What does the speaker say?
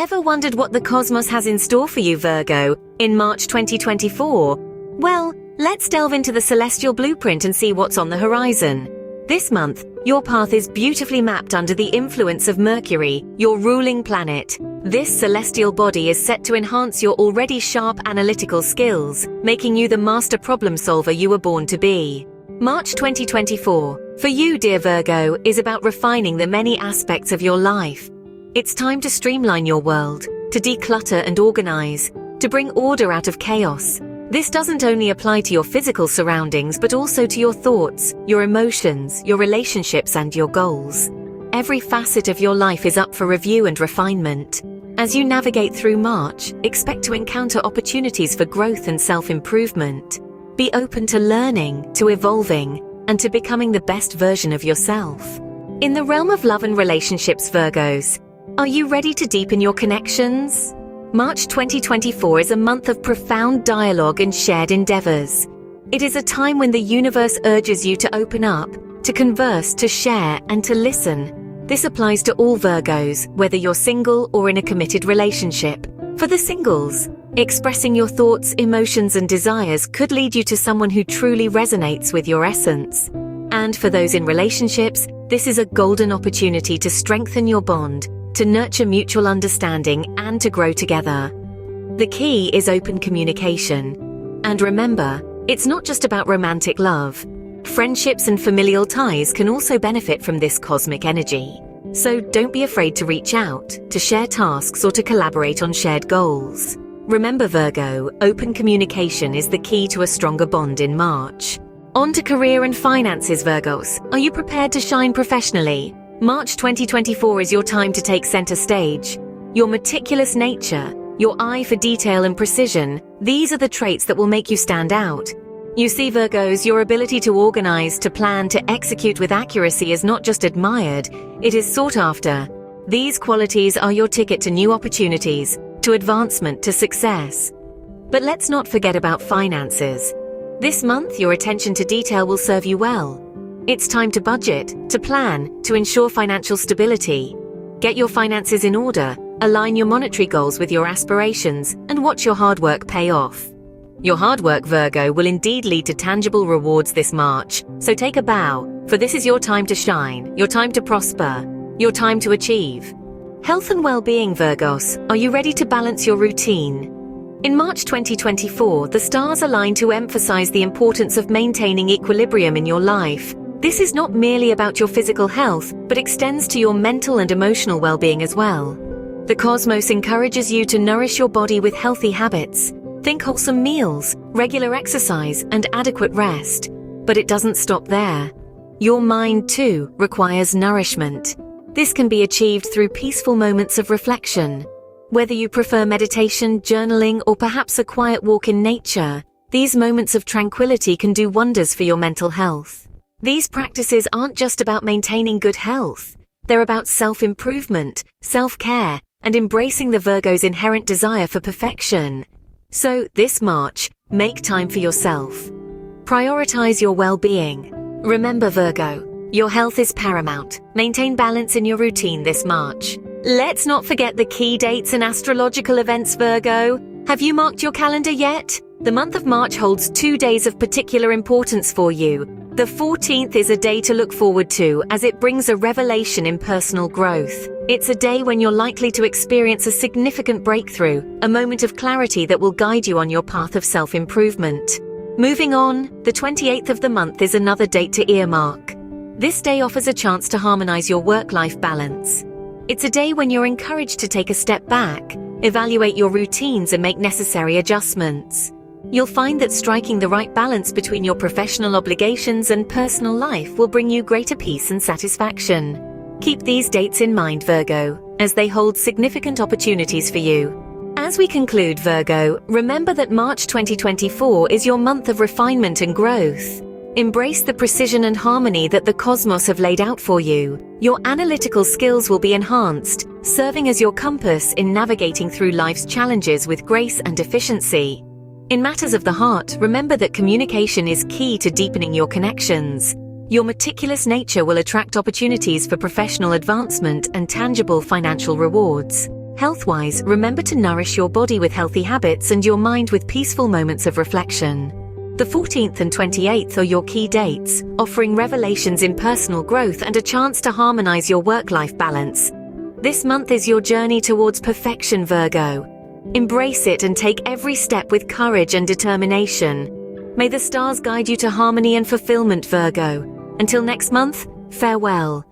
Ever wondered what the cosmos has in store for you, Virgo, in March 2024? Well, let's delve into the celestial blueprint and see what's on the horizon. This month, your path is beautifully mapped under the influence of Mercury, your ruling planet. This celestial body is set to enhance your already sharp analytical skills, making you the master problem solver you were born to be. March 2024, for you, dear Virgo, is about refining the many aspects of your life. It's time to streamline your world, to declutter and organize, to bring order out of chaos. This doesn't only apply to your physical surroundings, but also to your thoughts, your emotions, your relationships, and your goals. Every facet of your life is up for review and refinement. As you navigate through March, expect to encounter opportunities for growth and self-improvement. Be open to learning, to evolving, and to becoming the best version of yourself. In the realm of love and relationships, Virgos, are you ready to deepen your connections? March 2024 is a month of profound dialogue and shared endeavors. It is a time when the universe urges you to open up, to converse, to share, and to listen. This applies to all Virgos, whether you're single or in a committed relationship. For the singles, expressing your thoughts, emotions, and desires could lead you to someone who truly resonates with your essence. And for those in relationships, this is a golden opportunity to strengthen your bond, to nurture mutual understanding, and to grow together. The key is open communication. And remember, it's not just about romantic love. Friendships and familial ties can also benefit from this cosmic energy. So don't be afraid to reach out, to share tasks, or to collaborate on shared goals. Remember, Virgo, open communication is the key to a stronger bond in March. On to career and finances, Virgos. Are you prepared to shine professionally? March 2024 is your time to take center stage. Your meticulous nature, your eye for detail and precision, these are the traits that will make you stand out. You see, Virgos, your ability to organize, to plan, to execute with accuracy is not just admired, it is sought after. These qualities are your ticket to new opportunities, to advancement, to success. But let's not forget about finances. This month, your attention to detail will serve you well. It's time to budget, to plan, to ensure financial stability. Get your finances in order, align your monetary goals with your aspirations, and watch your hard work pay off. Your hard work, Virgo, will indeed lead to tangible rewards this March, so take a bow, for this is your time to shine, your time to prosper, your time to achieve. Health and well-being, Virgos, are you ready to balance your routine? In March 2024, the stars align to emphasize the importance of maintaining equilibrium in your life. This is not merely about your physical health, but extends to your mental and emotional well-being as well. The cosmos encourages you to nourish your body with healthy habits. Think wholesome meals, regular exercise, and adequate rest. But it doesn't stop there. Your mind, too, requires nourishment. This can be achieved through peaceful moments of reflection. Whether you prefer meditation, journaling, or perhaps a quiet walk in nature, these moments of tranquility can do wonders for your mental health. These practices aren't just about maintaining good health. They're about self-improvement, self-care, and embracing the Virgo's inherent desire for perfection. So, this March, make time for yourself. Prioritize your well-being. Remember, Virgo, your health is paramount. Maintain balance in your routine this March. Let's not forget the key dates and astrological events, Virgo. Have you marked your calendar yet? The month of March holds 2 days of particular importance for you. The 14th is a day to look forward to, as it brings a revelation in personal growth. It's a day when you're likely to experience a significant breakthrough, a moment of clarity that will guide you on your path of self-improvement. Moving on, the 28th of the month is another date to earmark. This day offers a chance to harmonize your work-life balance. It's a day when you're encouraged to take a step back, evaluate your routines, and make necessary adjustments. You'll find that striking the right balance between your professional obligations and personal life will bring you greater peace and satisfaction. Keep these dates in mind, Virgo, as they hold significant opportunities for you. As we conclude, Virgo, remember that March 2024 is your month of refinement and growth. Embrace the precision and harmony that the cosmos have laid out for you. Your analytical skills will be enhanced, serving as your compass in navigating through life's challenges with grace and efficiency. In matters of the heart, remember that communication is key to deepening your connections. Your meticulous nature will attract opportunities for professional advancement and tangible financial rewards. Health-wise, remember to nourish your body with healthy habits and your mind with peaceful moments of reflection. The 14th and 28th are your key dates, offering revelations in personal growth and a chance to harmonize your work-life balance. This month is your journey towards perfection, Virgo. Embrace it and take every step with courage and determination. May the stars guide you to harmony and fulfillment, Virgo. Until next month, farewell.